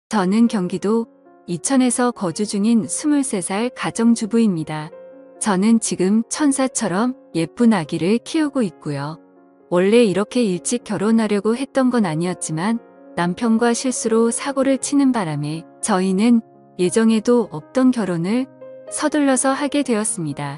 저는 경기도 이천에서 거주 중인 23살 가정주부입니다. 저는 지금 천사처럼 예쁜 아기를 키우고 있고요. 원래 이렇게 일찍 결혼하려고 했던 건 아니었지만 남편과 실수로 사고를 치는 바람에 저희는 예정에도 없던 결혼을 서둘러서 하게 되었습니다.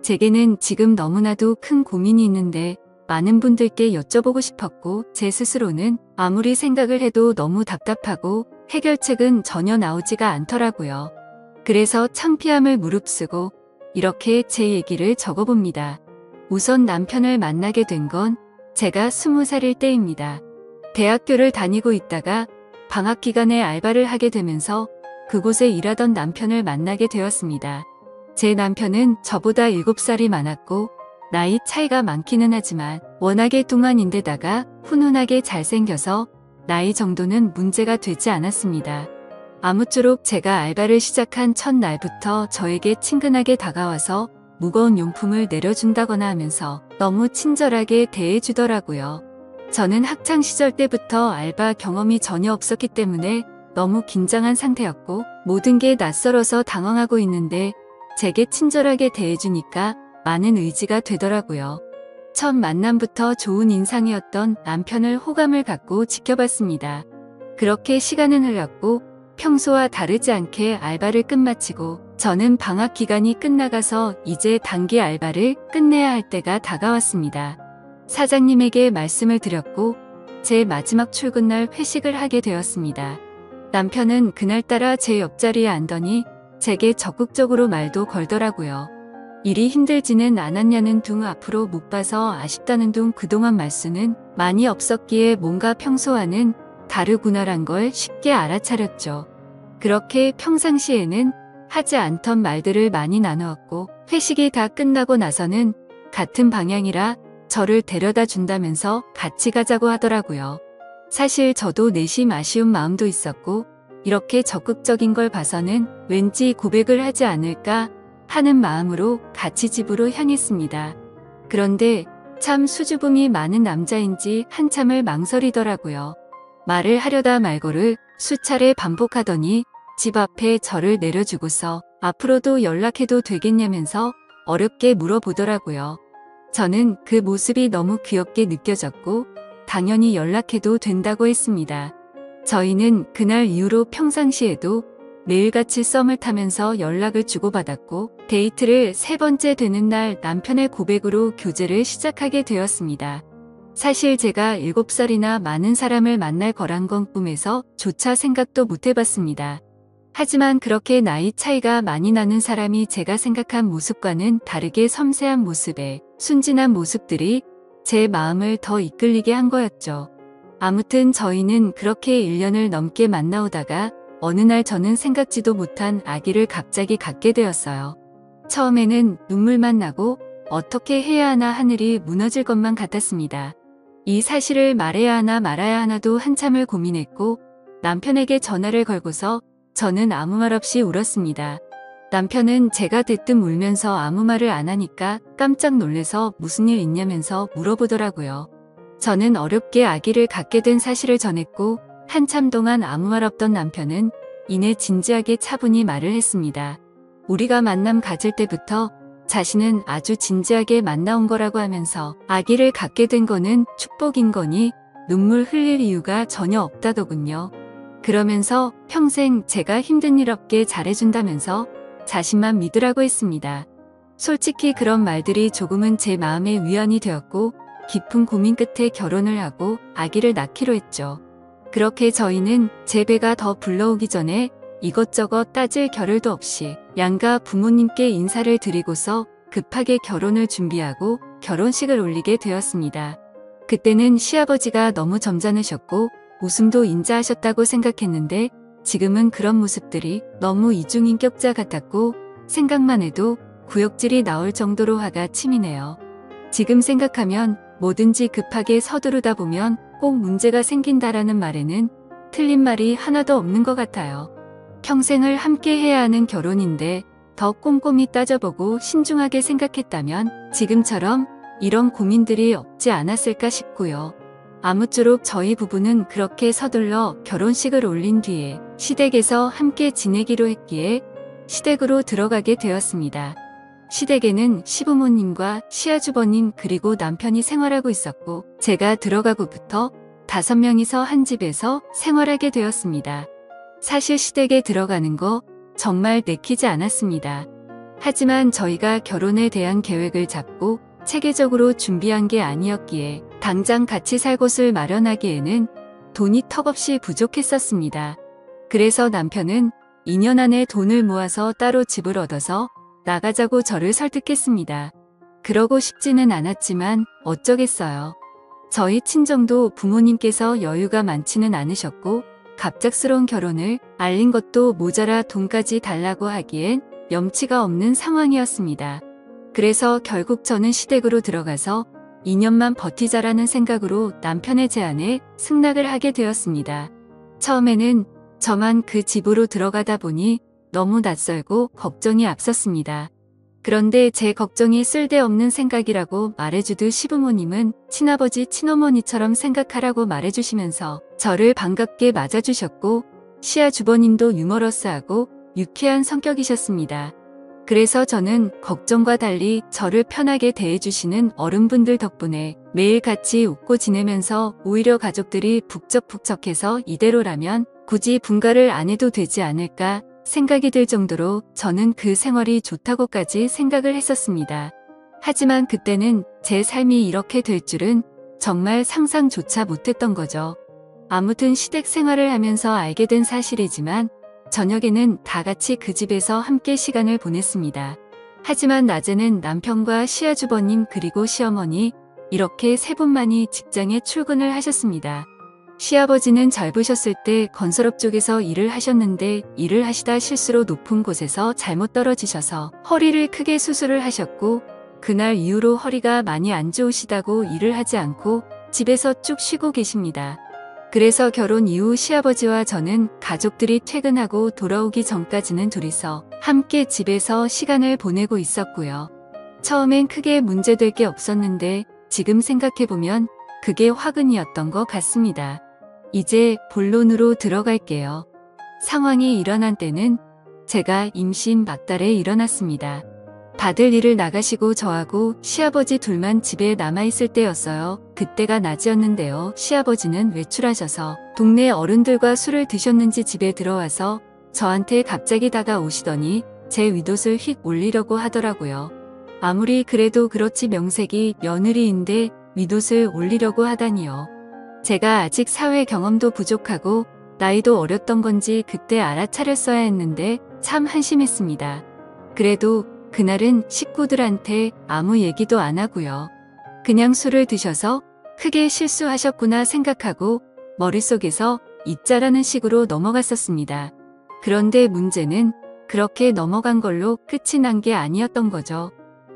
제게는 지금 너무나도 큰 고민이 있는데 많은 분들께 여쭤보고 싶었고 제 스스로는 아무리 생각을 해도 너무 답답하고 해결책은 전혀 나오지가 않더라고요. 그래서 창피함을 무릅쓰고 이렇게 제 얘기를 적어봅니다. 우선 남편을 만나게 된 건 제가 20살일 때입니다. 대학교를 다니고 있다가 방학 기간에 알바를 하게 되면서 그곳에 일하던 남편을 만나게 되었습니다. 제 남편은 저보다 7살이 많았고 나이 차이가 많기는 하지만 워낙에 뚱한인데다가 훈훈하게 잘생겨서 나이 정도는 문제가 되지 않았습니다. 아무쪼록 제가 알바를 시작한 첫날부터 저에게 친근하게 다가와서 무거운 용품을 내려준다거나 하면서 너무 친절하게 대해주더라고요. 저는 학창시절 때부터 알바 경험이 전혀 없었기 때문에 너무 긴장한 상태였고 모든 게 낯설어서 당황하고 있는데 제게 친절하게 대해주니까 많은 의지가 되더라고요. 첫 만남부터 좋은 인상이었던 남편을 호감을 갖고 지켜봤습니다. 그렇게 시간은 흘렀고 평소와 다르지 않게 알바를 끝마치고 저는 방학 기간이 끝나가서 이제 단기 알바를 끝내야 할 때가 다가왔습니다. 사장님에게 말씀을 드렸고 제 마지막 출근날 회식을 하게 되었습니다. 남편은 그날따라 제 옆자리에 앉더니 제게 적극적으로 말도 걸더라고요. 일이 힘들지는 않았냐는 둥 앞으로 못 봐서 아쉽다는 둥 그동안 말수는 많이 없었기에 뭔가 평소와는 다르구나란 걸 쉽게 알아차렸죠. 그렇게 평상시에는 하지 않던 말들을 많이 나누었고 회식이 다 끝나고 나서는 같은 방향이라 저를 데려다 준다면서 같이 가자고 하더라고요. 사실 저도 내심 아쉬운 마음도 있었고 이렇게 적극적인 걸 봐서는 왠지 고백을 하지 않을까 하는 마음으로 같이 집으로 향했습니다. 그런데 참 수줍음이 많은 남자인지 한참을 망설이더라고요. 말을 하려다 말고를 수차례 반복하더니 집 앞에 저를 내려주고서 앞으로도 연락해도 되겠냐면서 어렵게 물어보더라고요. 저는 그 모습이 너무 귀엽게 느껴졌고 당연히 연락해도 된다고 했습니다. 저희는 그날 이후로 평상시에도 매일같이 썸을 타면서 연락을 주고받았고 데이트를 3번째 되는 날 남편의 고백으로 교제를 시작하게 되었습니다. 사실 제가 7살이나 많은 사람을 만날 거란 건 꿈에서 조차 생각도 못 해봤습니다. 하지만 그렇게 나이 차이가 많이 나는 사람이 제가 생각한 모습과는 다르게 섬세한 모습에 순진한 모습들이 제 마음을 더 이끌리게 한 거였죠. 아무튼 저희는 그렇게 1년을 넘게 만나오다가 어느 날 저는 생각지도 못한 아기를 갑자기 갖게 되었어요. 처음에는 눈물만 나고 어떻게 해야 하나 하늘이 무너질 것만 같았습니다. 이 사실을 말해야 하나 말아야 하나도 한참을 고민했고 남편에게 전화를 걸고서 저는 아무 말 없이 울었습니다. 남편은 제가 대뜸 울면서 아무 말을 안 하니까 깜짝 놀래서 무슨 일 있냐면서 물어보더라고요. 저는 어렵게 아기를 갖게 된 사실을 전했고 한참 동안 아무 말 없던 남편은 이내 진지하게 차분히 말을 했습니다. 우리가 만남 가질 때부터 자신은 아주 진지하게 만나온 거라고 하면서 아기를 갖게 된 거는 축복인 거니 눈물 흘릴 이유가 전혀 없다더군요. 그러면서 평생 제가 힘든 일 없게 잘해준다면서 자신만 믿으라고 했습니다. 솔직히 그런 말들이 조금은 제 마음에 위안이 되었고 깊은 고민 끝에 결혼을 하고 아기를 낳기로 했죠. 그렇게 저희는 제 배가 더 불러오기 전에 이것저것 따질 겨를도 없이 양가 부모님께 인사를 드리고서 급하게 결혼을 준비하고 결혼식을 올리게 되었습니다. 그때는 시아버지가 너무 점잖으셨고 웃음도 인자하셨다고 생각했는데 지금은 그런 모습들이 너무 이중인격자 같았고 생각만 해도 구역질이 나올 정도로 화가 치미네요. 지금 생각하면 뭐든지 급하게 서두르다 보면 꼭 문제가 생긴다라는 말에는 틀린 말이 하나도 없는 것 같아요. 평생을 함께 해야 하는 결혼인데 더 꼼꼼히 따져보고 신중하게 생각했다면 지금처럼 이런 고민들이 없지 않았을까 싶고요. 아무쪼록 저희 부부는 그렇게 서둘러 결혼식을 올린 뒤에 시댁에서 함께 지내기로 했기에 시댁으로 들어가게 되었습니다. 시댁에는 시부모님과 시아주버님 그리고 남편이 생활하고 있었고 제가 들어가고부터 5명이서 한 집에서 생활하게 되었습니다. 사실 시댁에 들어가는 거 정말 내키지 않았습니다. 하지만 저희가 결혼에 대한 계획을 잡고 체계적으로 준비한 게 아니었기에 당장 같이 살 곳을 마련하기에는 돈이 턱없이 부족했었습니다. 그래서 남편은 2년 안에 돈을 모아서 따로 집을 얻어서 나가자고 저를 설득했습니다. 그러고 싶지는 않았지만 어쩌겠어요. 저희 친정도 부모님께서 여유가 많지는 않으셨고 갑작스러운 결혼을 알린 것도 모자라 돈까지 달라고 하기엔 염치가 없는 상황이었습니다. 그래서 결국 저는 시댁으로 들어가서 2년만 버티자라는 생각으로 남편의 제안에 승낙을 하게 되었습니다. 처음에는 저만 그 집으로 들어가다 보니 너무 낯설고 걱정이 앞섰습니다. 그런데 제 걱정이 쓸데없는 생각이라고 말해주듯 시부모님은 친아버지 친어머니처럼 생각하라고 말해주시면서 저를 반갑게 맞아주셨고 시아주버님도 유머러스하고 유쾌한 성격이셨습니다. 그래서 저는 걱정과 달리 저를 편하게 대해주시는 어른분들 덕분에 매일 같이 웃고 지내면서 오히려 가족들이 북적북적해서 이대로라면 굳이 분가를 안 해도 되지 않을까 생각이 들 정도로 저는 그 생활이 좋다고까지 생각을 했었습니다. 하지만 그때는 제 삶이 이렇게 될 줄은 정말 상상조차 못했던 거죠. 아무튼 시댁 생활을 하면서 알게 된 사실이지만 저녁에는 다 같이 그 집에서 함께 시간을 보냈습니다. 하지만 낮에는 남편과 시아주버님 그리고 시어머니 이렇게 세 분만이 직장에 출근을 하셨습니다. 시아버지는 젊으셨을 때 건설업 쪽에서 일을 하셨는데 일을 하시다 실수로 높은 곳에서 잘못 떨어지셔서 허리를 크게 수술을 하셨고 그날 이후로 허리가 많이 안 좋으시다고 일을 하지 않고 집에서 쭉 쉬고 계십니다. 그래서 결혼 이후 시아버지와 저는 가족들이 퇴근하고 돌아오기 전까지는 둘이서 함께 집에서 시간을 보내고 있었고요. 처음엔 크게 문제될 게 없었는데 지금 생각해보면 그게 화근이었던 것 같습니다. 이제 본론으로 들어갈게요. 상황이 일어난 때는 제가 임신 막달에 일어났습니다. 다들 일을 나가시고 저하고 시아버지 둘만 집에 남아있을 때였어요. 그때가 낮이었는데요. 시아버지는 외출하셔서 동네 어른들과 술을 드셨는지 집에 들어와서 저한테 갑자기 다가오시더니 제 윗옷을 휙 올리려고 하더라고요. 아무리 그래도 그렇지 명색이 며느리인데 윗옷을 올리려고 하다니요. 제가 아직 사회 경험도 부족하고 나이도 어렸던 건지 그때 알아차렸어야 했는데 참 한심했습니다. 그래도 그날은 식구들한테 아무 얘기도 안 하고요. 그냥 술을 드셔서 크게 실수하셨구나 생각하고 머릿속에서 잊자라는 식으로 넘어갔었습니다. 그런데 문제는 그렇게 넘어간 걸로 끝이 난 게 아니었던 거죠.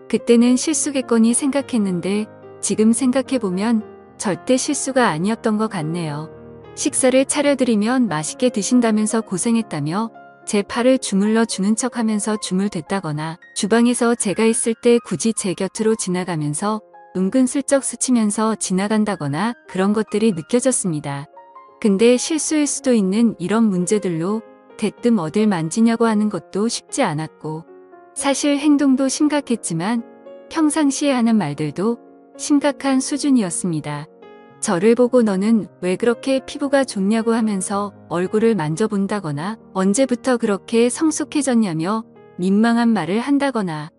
그때는 실수겠거니 생각했는데 지금 생각해보면 절대 실수가 아니었던 것 같네요. 식사를 차려드리면 맛있게 드신다면서 고생했다며 제 팔을 주물러 주는 척하면서 주물댔다거나 주방에서 제가 있을 때 굳이 제 곁으로 지나가면서 은근슬쩍 스치면서 지나간다거나 그런 것들이 느껴졌습니다. 근데 실수일 수도 있는 이런 문제들로 대뜸 어딜 만지냐고 하는 것도 쉽지 않았고 사실 행동도 심각했지만 평상시에 하는 말들도 심각한 수준이었습니다. 저를 보고 너는 왜 그렇게 피부가 좋냐고 하면서 얼굴을 만져본다거나 언제부터 그렇게 성숙해졌냐며 민망한 말을 한다거나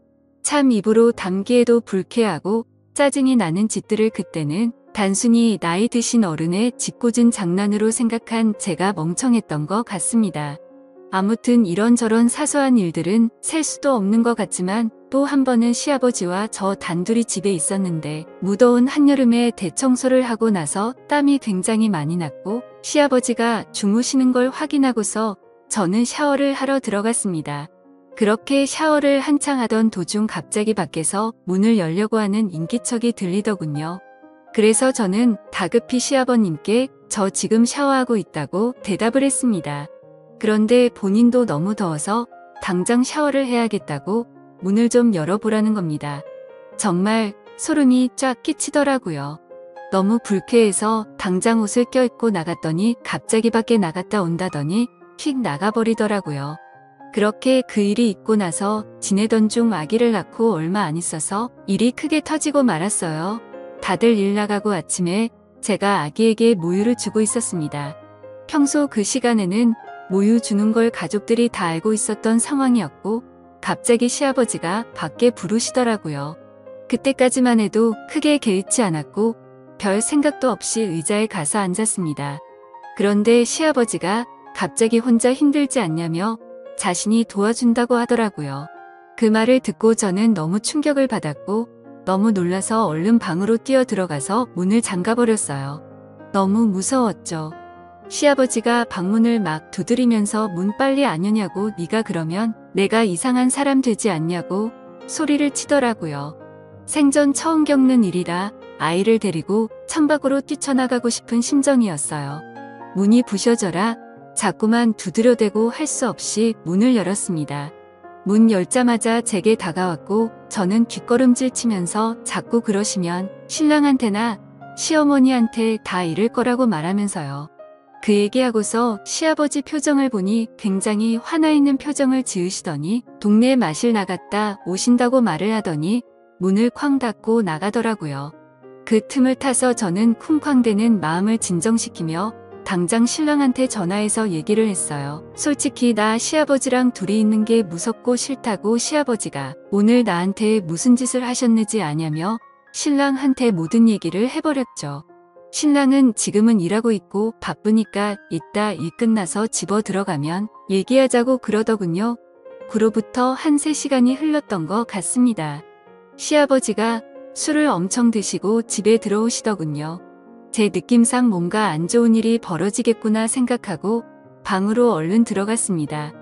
참 입으로 담기에도 불쾌하고 짜증이 나는 짓들을 그때는 단순히 나이 드신 어른의 짓궂은 장난으로 생각한 제가 멍청했던 것 같습니다. 아무튼 이런저런 사소한 일들은 셀 수도 없는 것 같지만 또 한 번은 시아버지와 저 단둘이 집에 있었는데 무더운 한여름에 대청소를 하고 나서 땀이 굉장히 많이 났고 시아버지가 주무시는 걸 확인하고서 저는 샤워를 하러 들어갔습니다. 그렇게 샤워를 한창 하던 도중 갑자기 밖에서 문을 열려고 하는 인기척이 들리더군요. 그래서 저는 다급히 시아버님께 저 지금 샤워하고 있다고 대답을 했습니다. 그런데 본인도 너무 더워서 당장 샤워를 해야겠다고 문을 좀 열어보라는 겁니다. 정말 소름이 쫙 끼치더라고요. 너무 불쾌해서 당장 옷을 껴입고 나갔더니 갑자기 밖에 나갔다 온다더니 휙 나가버리더라고요. 그렇게 그 일이 있고 나서 지내던 중 아기를 낳고 얼마 안 있어서 일이 크게 터지고 말았어요. 다들 일 나가고 아침에 제가 아기에게 모유를 주고 있었습니다. 평소 그 시간에는 모유 주는 걸 가족들이 다 알고 있었던 상황이었고 갑자기 시아버지가 밖에 부르시더라고요. 그때까지만 해도 크게 개의치 않았고 별 생각도 없이 의자에 가서 앉았습니다. 그런데 시아버지가 갑자기 혼자 힘들지 않냐며 자신이 도와준다고 하더라고요. 그 말을 듣고 저는 너무 충격을 받았고 너무 놀라서 얼른 방으로 뛰어 들어가서 문을 잠가버렸어요. 너무 무서웠죠. 시아버지가 방문을 막 두드리면서 문 빨리 안 여냐고 네가 그러면 내가 이상한 사람 되지 않냐고 소리를 치더라고요. 생전 처음 겪는 일이라 아이를 데리고 창밖으로 뛰쳐나가고 싶은 심정이었어요. 문이 부셔져라 자꾸만 두드려대고 할 수 없이 문을 열었습니다. 문 열자마자 제게 다가왔고 저는 뒷걸음질 치면서 자꾸 그러시면 신랑한테나 시어머니한테 다 이를 거라고 말하면서요. 그 얘기하고서 시아버지 표정을 보니 굉장히 화나 있는 표정을 지으시더니 동네 마실 나갔다 오신다고 말을 하더니 문을 쾅 닫고 나가더라고요. 그 틈을 타서 저는 쿵쾅대는 마음을 진정시키며 당장 신랑한테 전화해서 얘기를 했어요. 솔직히 나 시아버지랑 둘이 있는 게 무섭고 싫다고 시아버지가 오늘 나한테 무슨 짓을 하셨는지 아냐며 신랑한테 모든 얘기를 해버렸죠. 신랑은 지금은 일하고 있고 바쁘니까 이따 일 끝나서 집어 들어가면 얘기하자고 그러더군요. 그로부터 한 3시간이 흘렀던 것 같습니다. 시아버지가 술을 엄청 드시고 집에 들어오시더군요. 제 느낌상 뭔가 안 좋은 일이 벌어지겠구나 생각하고 방으로 얼른 들어갔습니다.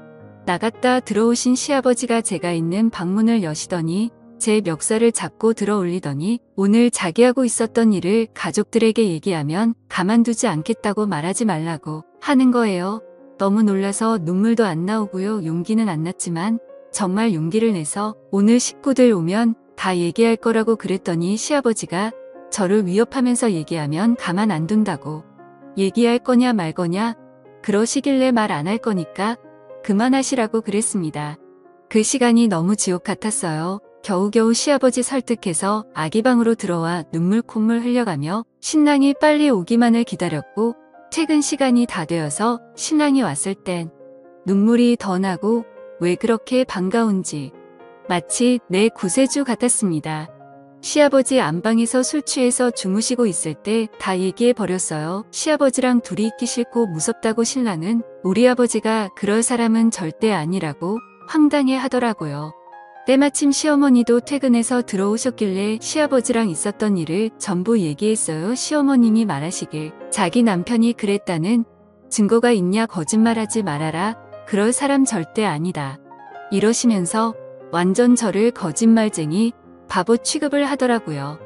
나갔다 들어오신 시아버지가 제가 있는 방문을 여시더니 제 멱살을 잡고 들어 올리더니 오늘 자기하고 있었던 일을 가족들에게 얘기하면 가만두지 않겠다고 말하지 말라고 하는 거예요. 너무 놀라서 눈물도 안 나오고요. 용기는 안 났지만 정말 용기를 내서 오늘 식구들 오면 다 얘기할 거라고 그랬더니 시아버지가 저를 위협하면서 얘기하면 가만 안 둔다고 얘기할 거냐 말 거냐 그러시길래 말 안 할 거니까 그만하시라고 그랬습니다. 그 시간이 너무 지옥 같았어요. 겨우겨우 시아버지 설득해서 아기 방으로 들어와 눈물 콧물 흘려가며 신랑이 빨리 오기만을 기다렸고 퇴근 시간이 다 되어서 신랑이 왔을 땐 눈물이 더 나고 왜 그렇게 반가운지 마치 내 구세주 같았습니다. 시아버지 안방에서 술 취해서 주무시고 있을 때 다 얘기해 버렸어요. 시아버지랑 둘이 있기 싫고 무섭다고 신랑은 우리 아버지가 그럴 사람은 절대 아니라고 황당해 하더라고요. 때마침 시어머니도 퇴근해서 들어오셨길래 시아버지랑 있었던 일을 전부 얘기했어요. 시어머님이 말하시길 자기 남편이 그랬다는 증거가 있냐 거짓말하지 말아라. 그럴 사람 절대 아니다. 이러시면서 완전 저를 거짓말쟁이 바보 취급을 하더라고요.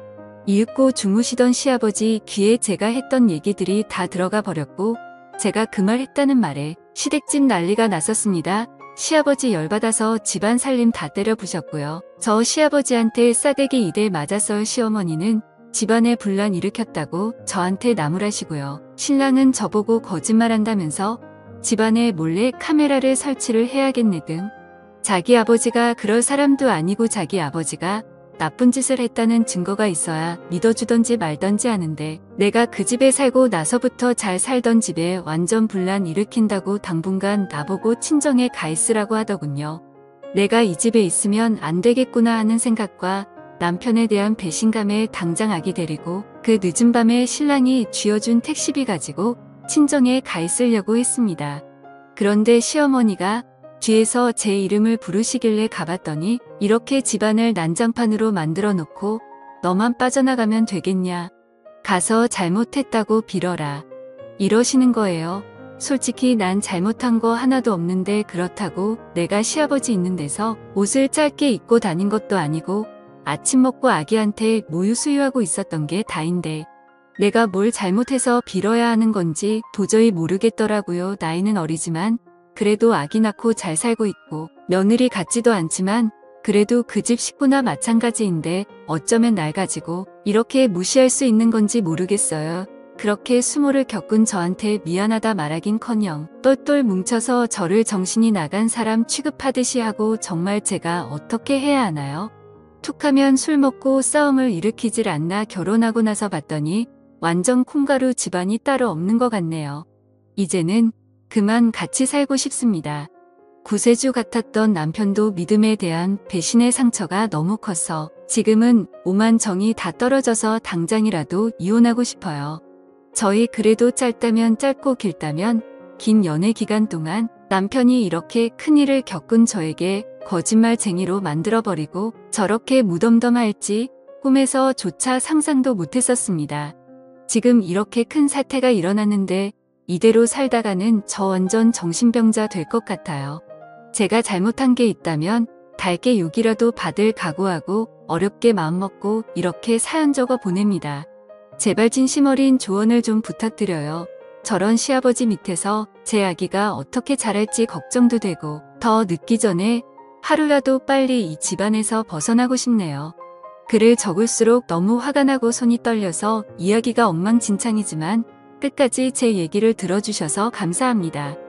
이윽고 주무시던 시아버지 귀에 제가 했던 얘기들이 다 들어가 버렸고 제가 그 말 했다는 말에 시댁집 난리가 났었습니다. 시아버지 열받아서 집안 살림 다 때려 부셨고요. 저 시아버지한테 싸대기 2대 맞았어요. 시어머니는 집안에 분란 일으켰다고 저한테 나무라시고요. 신랑은 저보고 거짓말한다면서 집안에 몰래 카메라를 설치를 해야겠네 등 자기 아버지가 그럴 사람도 아니고 자기 아버지가 나쁜 짓을 했다는 증거가 있어야 믿어주던지 말던지 하는데 내가 그 집에 살고 나서부터 잘 살던 집에 완전 분란 일으킨다고 당분간 나보고 친정에 가 있으라고 하더군요. 내가 이 집에 있으면 안 되겠구나 하는 생각과 남편에 대한 배신감에 당장 아기 데리고 그 늦은 밤에 신랑이 쥐어준 택시비 가지고 친정에 가 있으려고 했습니다. 그런데 시어머니가 뒤에서 제 이름을 부르시길래 가봤더니 이렇게 집안을 난장판으로 만들어 놓고 너만 빠져나가면 되겠냐. 가서 잘못했다고 빌어라. 이러시는 거예요. 솔직히 난 잘못한 거 하나도 없는데 그렇다고 내가 시아버지 있는 데서 옷을 짧게 입고 다닌 것도 아니고 아침 먹고 아기한테 모유 수유하고 있었던 게 다인데 내가 뭘 잘못해서 빌어야 하는 건지 도저히 모르겠더라고요. 나이는 어리지만 그래도 아기 낳고 잘 살고 있고 며느리 같지도 않지만 그래도 그 집 식구나 마찬가지인데 어쩌면 날 가지고 이렇게 무시할 수 있는 건지 모르겠어요. 그렇게 수모를 겪은 저한테 미안하다 말하긴커녕 똘똘 뭉쳐서 저를 정신이 나간 사람 취급하듯이 하고 정말 제가 어떻게 해야 하나요? 툭하면 술 먹고 싸움을 일으키질 않나 결혼하고 나서 봤더니 완전 콩가루 집안이 따로 없는 것 같네요. 이제는 그만 같이 살고 싶습니다. 구세주 같았던 남편도 믿음에 대한 배신의 상처가 너무 커서 지금은 오만 정이 다 떨어져서 당장이라도 이혼하고 싶어요. 저희 그래도 짧다면 짧고 길다면 긴 연애 기간 동안 남편이 이렇게 큰일을 겪은 저에게 거짓말쟁이로 만들어버리고 저렇게 무덤덤할지 꿈에서조차 상상도 못했었습니다. 지금 이렇게 큰 사태가 일어났는데 이대로 살다가는 저 완전 정신병자 될 것 같아요. 제가 잘못한 게 있다면 달게 욕이라도 받을 각오하고 어렵게 마음먹고 이렇게 사연 적어 보냅니다. 제발 진심 어린 조언을 좀 부탁드려요. 저런 시아버지 밑에서 제 아기가 어떻게 자랄지 걱정도 되고 더 늦기 전에 하루라도 빨리 이 집안에서 벗어나고 싶네요. 글을 적을수록 너무 화가 나고 손이 떨려서 이야기가 엉망진창이지만 끝까지 제 얘기를 들어주셔서 감사합니다.